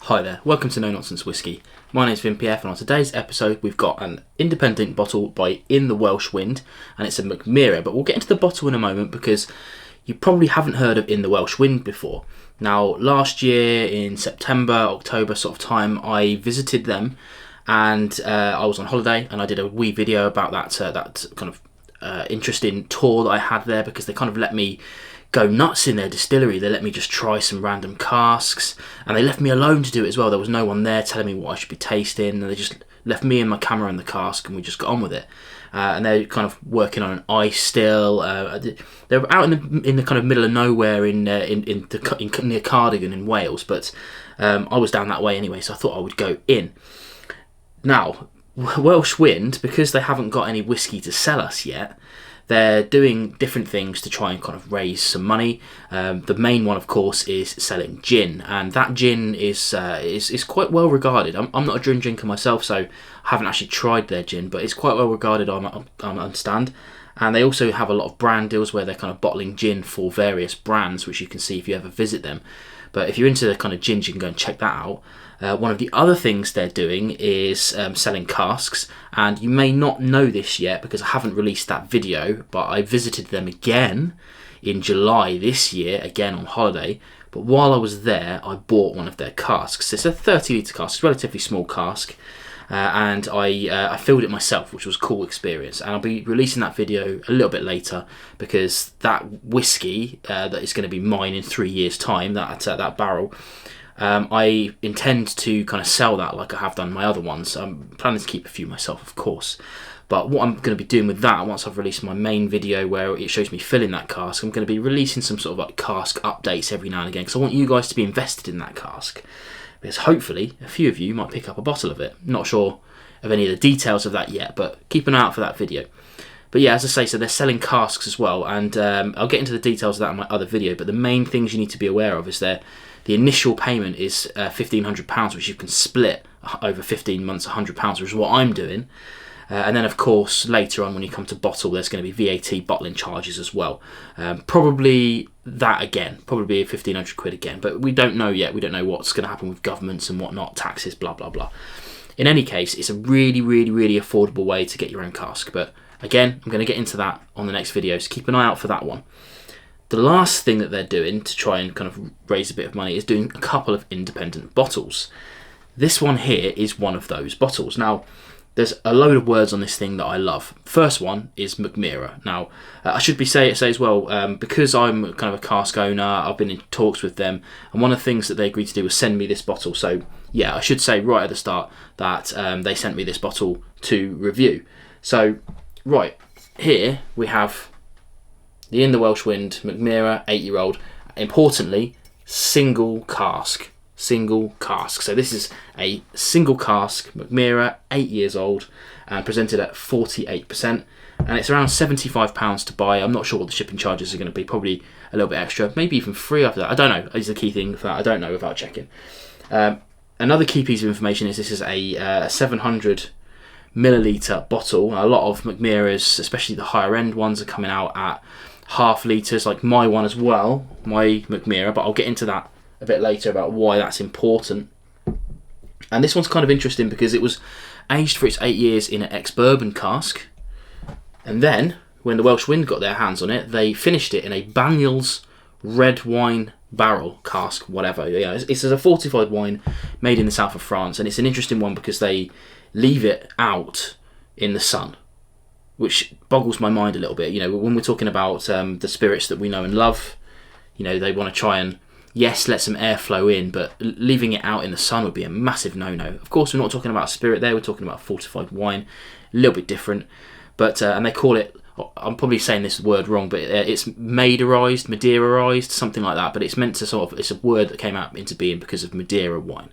Hi there, welcome to No Nonsense Whiskey. My name's VinPF, and on today's episode we've got an independent bottle by In The Welsh Wind, and it's a Mackmyra, but we'll get into the bottle in a moment because you probably haven't heard of In The Welsh Wind before. Now, last year in September, October sort of time, I visited them, and I was on holiday, and I did a wee video about that kind of interesting tour that I had there, because they kind of let me go nuts in their distillery. They let me just try some random casks, and they left me alone to do it as well. There was no one there telling me what I should be tasting, and they just left me and my camera and the cask, and we just got on with it. And they're kind of working on an ice still. They're out in the kind of middle of nowhere near Cardigan in Wales, but I was down that way anyway, so I thought I would go in. Now, Welsh Wind, because they haven't got any whiskey to sell us yet, they're doing different things to try and kind of raise some money. The main one, of course, is selling gin, and that gin is quite well regarded. I'm not a gin drinker myself, so I haven't actually tried their gin, but it's quite well regarded, I understand. And they also have a lot of brand deals where they're kind of bottling gin for various brands, which you can see if you ever visit them. But if you're into the kind of gins, you can go and check that out. One of the other things they're doing is selling casks, and you may not know this yet because I haven't released that video, but I visited them again in July this year, again on holiday. But while I was there, I bought one of their casks. It's a 30-litre cask, it's a relatively small cask, and I filled it myself, which was a cool experience. And I'll be releasing that video a little bit later, because that whiskey that is going to be mine in 3 years' time, that barrel, I intend to kind of sell that like I have done my other ones. I'm planning to keep a few myself, of course. But what I'm going to be doing with that, once I've released my main video where it shows me filling that cask, I'm going to be releasing some sort of like cask updates every now and again, because I want you guys to be invested in that cask. Because hopefully a few of you might pick up a bottle of it. Not sure of any of the details of that yet, but keep an eye out for that video. But yeah, as I say, so they're selling casks as well, and I'll get into the details of that in my other video, but the main things you need to be aware of is the initial payment is £1,500, which you can split over 15 months, £100, which is what I'm doing. And then, of course, later on when you come to bottle, there's going to be VAT bottling charges as well. Probably that again, probably £1,500 again, but we don't know yet. We don't know what's going to happen with governments and whatnot, taxes, blah, blah, blah. In any case, it's a really, really, really affordable way to get your own cask. But again, I'm going to get into that on the next video, so keep an eye out for that one. The last thing that they're doing to try and kind of raise a bit of money is doing a couple of independent bottles. This one here is one of those bottles. Now, there's a load of words on this thing that I love. First one is Mackmyra. Now, I should say as well, because I'm kind of a cask owner, I've been in talks with them, and one of the things that they agreed to do was send me this bottle. So, yeah, I should say right at the start that they sent me this bottle to review. So, right, here we have the In The Welsh Wind Mackmyra 8-year-old. Importantly, single cask. So this is a single cask Mackmyra, 8 years old, and presented at 48%, and it's around £75 to buy. I'm not sure what the shipping charges are going to be, probably a little bit extra, maybe even free after that. I don't know, is the key thing for that. I don't know without checking. Another key piece of information is this is a 700 milliliter bottle. A lot of Mackmyras, especially the higher end ones, are coming out at half litres, like my one as well, my Mackmyra, but I'll get into that a bit later about why that's important. And this one's kind of interesting because it was aged for its 8 years in an ex-bourbon cask, and then when the Welsh Wind got their hands on it, they finished it in a Banyuls red wine barrel cask, whatever. Yeah, it's a fortified wine made in the south of France, and it's an interesting one because they leave it out in the sun, which boggles my mind a little bit. You know, when we're talking about the spirits that we know and love, you know, they want to try and, yes, let some airflow in, but leaving it out in the sun would be a massive no-no. Of course, we're not talking about spirit there, we're talking about fortified wine, a little bit different. But and they call it, I'm probably saying this word wrong, but it's Madeiraized, something like that. But it's meant to sort of, it's a word that came out into being because of Madeira wine.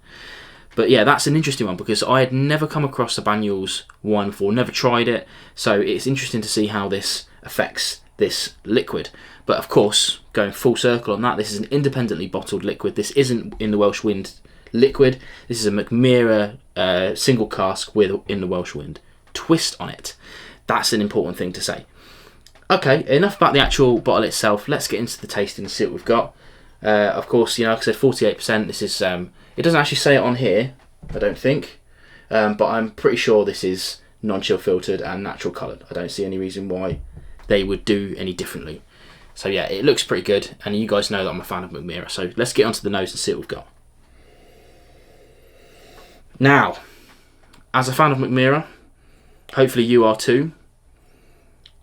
But yeah, that's an interesting one because I had never come across a Banyuls wine before, never tried it. So it's interesting to see how this affects this liquid. But of course, going full circle on that, this is an independently bottled liquid. This isn't In The Welsh Wind liquid. This is a Mackmyra single cask with In The Welsh Wind twist on it. That's an important thing to say. Okay, enough about the actual bottle itself. Let's get into the tasting and see what we've got. Of course, you know, like I said, 48%. This is It doesn't actually say it on here, I don't think, but I'm pretty sure this is non-chill filtered and natural coloured. I don't see any reason why they would do any differently. So yeah, it looks pretty good, and you guys know that I'm a fan of Mackmyra, so let's get onto the nose and see what we've got. Now, as a fan of Mackmyra, hopefully you are too,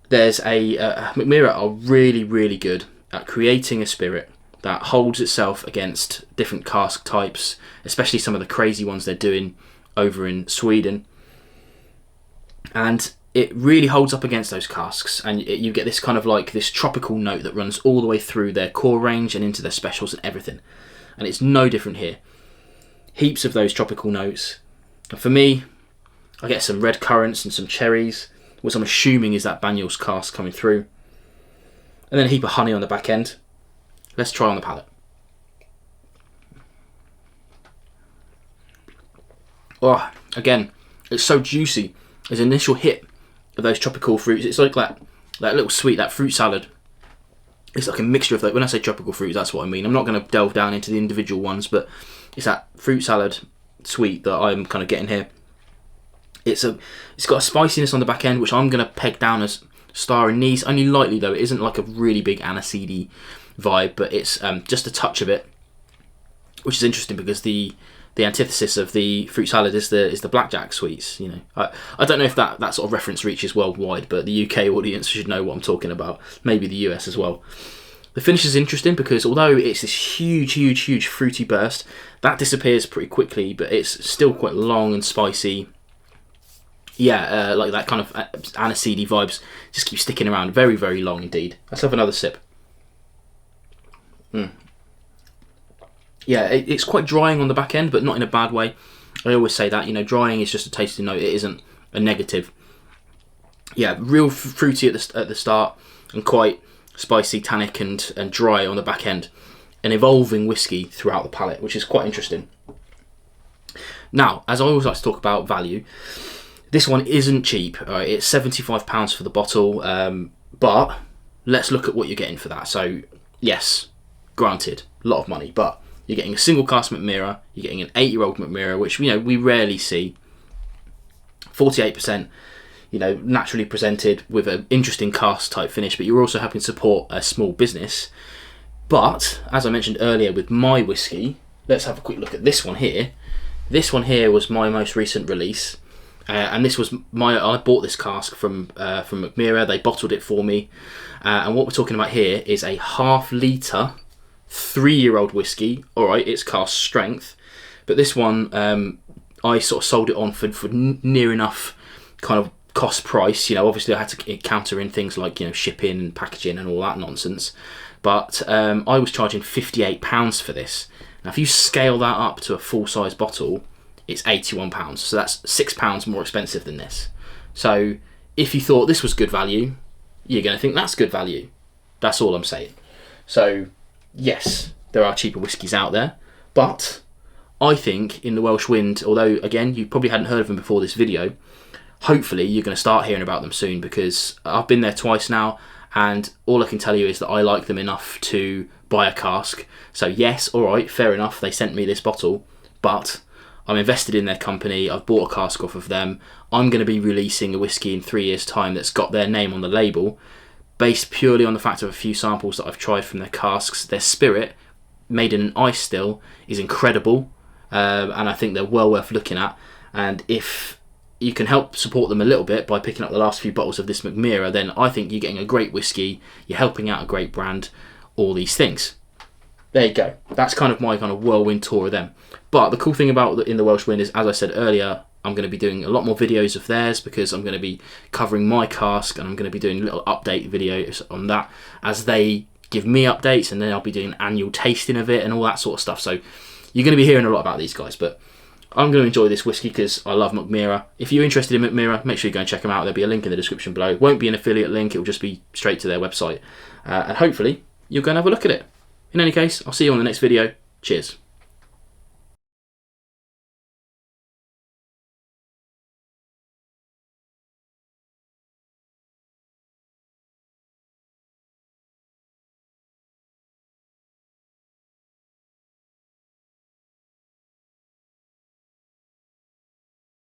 there's Mackmyra are really, really good at creating a spirit that holds itself against different cask types, especially some of the crazy ones they're doing over in Sweden. And it really holds up against those casks, and you get this kind of like this tropical note that runs all the way through their core range and into their specials and everything. And it's no different here. Heaps of those tropical notes. And for me, I get some red currants and some cherries, which I'm assuming is that Banyuls cask coming through. And then a heap of honey on the back end. Let's try on the palate. Oh, again, it's so juicy. There's an initial hit of those tropical fruits. It's like that little sweet, that fruit salad. It's like a mixture of that. When I say tropical fruits, that's what I mean. I'm not going to delve down into the individual ones, but it's that fruit salad sweet that I'm kind of getting here. It's got a spiciness on the back end, which I'm going to peg down as star anise, only lightly though. It isn't like a really big aniseedy vibe, but it's just a touch of it, which is interesting because the antithesis of the fruit salad is the blackjack sweets. You know, I don't know if that sort of reference reaches worldwide, but the UK audience should know what I'm talking about. Maybe the US as well. The finish is interesting because although it's this huge fruity burst, that disappears pretty quickly, but it's still quite long and spicy. Yeah, like that kind of aniseedy vibes just keep sticking around. Very, very long indeed. Let's have another sip. Yeah, it's quite drying on the back end, but not in a bad way. I always say that, you know, drying is just a tasting note. It isn't a negative. Yeah, real fruity at the start and quite spicy, tannic and dry on the back end. An evolving whiskey throughout the palate, which is quite interesting. Now, as I always like to talk about value, this one isn't cheap. It's £75 for the bottle, but let's look at what you're getting for that. So, yes, granted, a lot of money, but you're getting a single cask Mackmyra, you're getting an 8-year-old Mackmyra, which, you know, we rarely see. 48%, you know, naturally presented with an interesting cask type finish, but you're also helping support a small business. But, as I mentioned earlier with my whiskey, let's have a quick look at this one here. This one here was my most recent release. And this was I bought this cask from Mackmyra. They bottled it for me, and what we're talking about here is a half-litre 3-year-old whiskey. All right, it's cask strength, but this one I sort of sold it on for near enough kind of cost price. You know, obviously I had to counter in things like, you know, shipping and packaging and all that nonsense, but I was charging £58 for this. Now, if you scale that up to a full-size bottle, it's £81, so that's £6 more expensive than this. So if you thought this was good value, you're going to think that's good value. That's all I'm saying. So yes, there are cheaper whiskies out there, but I think In The Welsh Wind, although again you probably hadn't heard of them before this video, hopefully you're going to start hearing about them soon, because I've been there twice now, and all I can tell you is that I like them enough to buy a cask. So yes, alright, fair enough, they sent me this bottle, but I'm invested in their company. I've bought a cask off of them. I'm going to be releasing a whiskey in 3 years' time that's got their name on the label, based purely on the fact of a few samples that I've tried from their casks. Their spirit, made in an ice still, is incredible, and I think they're well worth looking at. And if you can help support them a little bit by picking up the last few bottles of this Mackmyra, then I think you're getting a great whiskey, you're helping out a great brand, all these things. There you go. That's kind of my kind of whirlwind tour of them. But the cool thing about In The Welsh Wind is, as I said earlier, I'm going to be doing a lot more videos of theirs, because I'm going to be covering my cask, and I'm going to be doing little update videos on that as they give me updates, and then I'll be doing an annual tasting of it and all that sort of stuff. So you're going to be hearing a lot about these guys, but I'm going to enjoy this whiskey because I love Mackmyra. If you're interested in Mackmyra, make sure you go and check them out. There'll be a link in the description below. It won't be an affiliate link, it will just be straight to their website, and hopefully you'll go and have a look at it. In any case, I'll see you on the next video. Cheers.